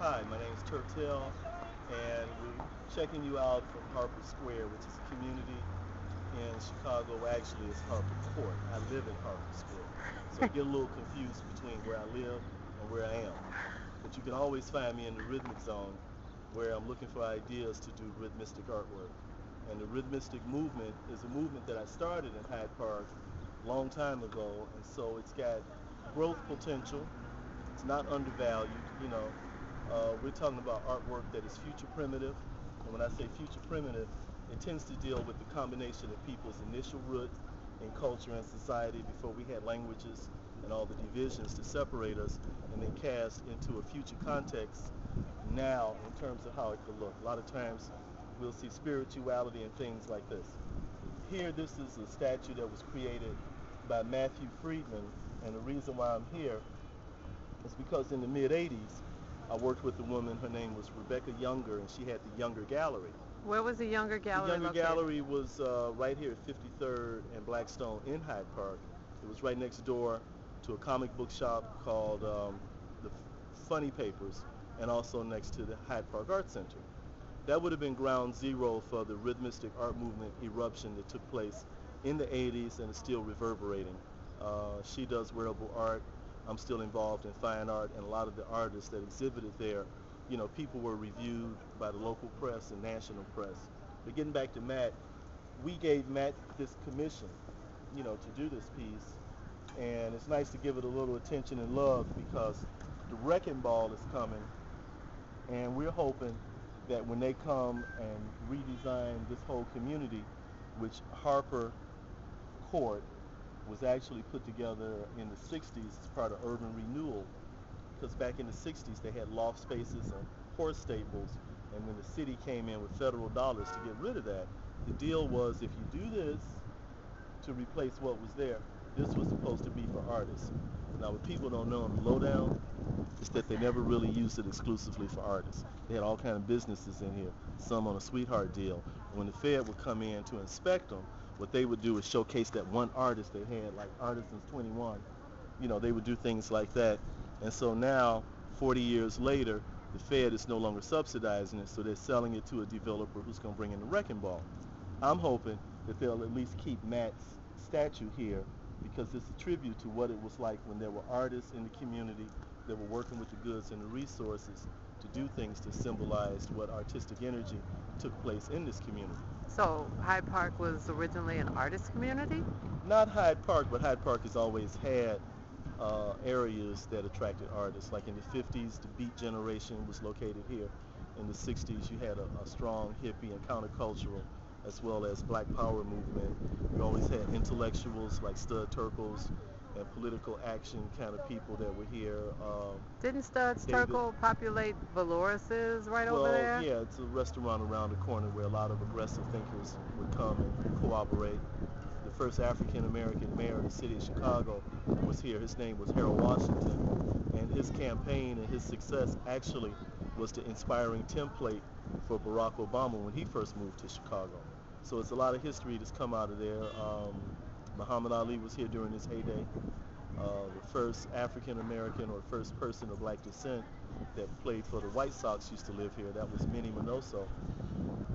Hi, my name is Turtel, and we're checking you out from Harper Square, which is a community in Chicago. Actually, it's Harper Court. I live in Harper Square, so I get a little confused between where I live and where I am. But you can always find me in the rhythmic zone, where I'm looking for ideas to do rhythmistic artwork. And the rhythmistic movement is a movement that I started in Hyde Park a long time ago, and so it's got growth potential. It's not undervalued, you know. We're talking about artwork that is future primitive. And when I say future primitive, it tends to deal with the combination of people's initial roots in culture and society before we had languages and all the divisions to separate us, and then cast into a future context now in terms of how it could look. A lot of times we'll see spirituality and things like this. Here, this is a statue that was created by Matthew Friedman, and the reason why I'm here is because in the mid-'80s, I worked with a woman, her name was Rebecca Younger, and she had the Younger Gallery. Where was the Younger Gallery The Younger located? Gallery was right here at 53rd and Blackstone in Hyde Park. It was right next door to a comic book shop called the Funny Papers, and also next to the Hyde Park Art Center. That would have been ground zero for the rhythmistic art movement eruption that took place in the 80s and is still reverberating. She does wearable art. I'm still involved in fine art, and a lot of the artists that exhibited there, you know, people were reviewed by the local press and national press. But getting back to Matt, we gave Matt this commission, you know, to do this piece, and it's nice to give it a little attention and love because the wrecking ball is coming, and we're hoping that when they come and redesign this whole community, which Harper Court was actually put together in the 60s as part of urban renewal, because back in the 60s they had loft spaces and horse stables, and when the city came in with federal dollars to get rid of that, the deal was if you do this to replace what was there, this was supposed to be for artists. Now what people don't know on the lowdown is that they never really used it exclusively for artists. They had all kind of businesses in here, some on a sweetheart deal. When the Fed would come in to inspect them, what they would do is showcase that one artist they had, like Artisans 21. You know, they would do things like that. And so now, 40 years later, the Fed is no longer subsidizing it, so they're selling it to a developer who's going to bring in the wrecking ball. I'm hoping that they'll at least keep Matt's statue here because it's a tribute to what it was like when there were artists in the community that were working with the goods and the resources to do things to symbolize what artistic energy took place in this community. So Hyde Park was originally an artist community? Not Hyde Park, but Hyde Park has always had areas that attracted artists. Like in the 50s, the Beat generation was located here. In the 60s, you had a strong hippie and countercultural, as well as Black Power movement. You always had intellectuals like Stud Turkles and political action kind of people that were here. Didn't Studs David, Turkle populate Valoris's right over well, there? yeah, it's a restaurant around the corner where a lot of aggressive thinkers would come and cooperate. The first African-American mayor of the city of Chicago was here. His name was Harold Washington, and his campaign and his success actually was the inspiring template for Barack Obama when he first moved to Chicago. So it's a lot of history that's come out of there. Muhammad Ali was here during his heyday. The first African-American or first person of black descent that played for the White Sox used to live here. That was Minnie Minoso.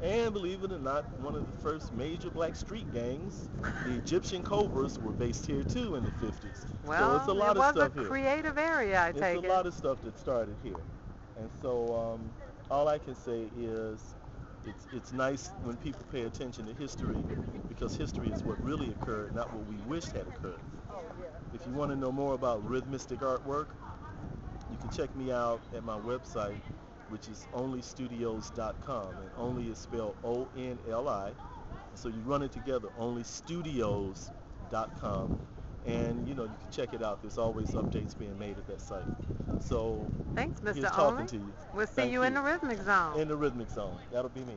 And believe it or not, one of the first major black street gangs, the Egyptian Cobras, were based here too in the 50s. Well, so it's a lot it of was stuff a here. creative area, I take It's a it. lot of stuff that started here. And so all I can say is it's nice when people pay attention to history because history is what really occurred, not what we wished had occurred. If you want to know more about rhythmistic artwork, you can check me out at my website, which is onlystudios.com, and only is spelled O-N-L-I. So you run it together, onlystudios.com, and you know you can check it out. There's always updates being made at that site. So Thanks, here's Mr. talking Only. to you. We'll see Thank you in the Rhythmic Zone. In the rhythmic zone. That'll be me.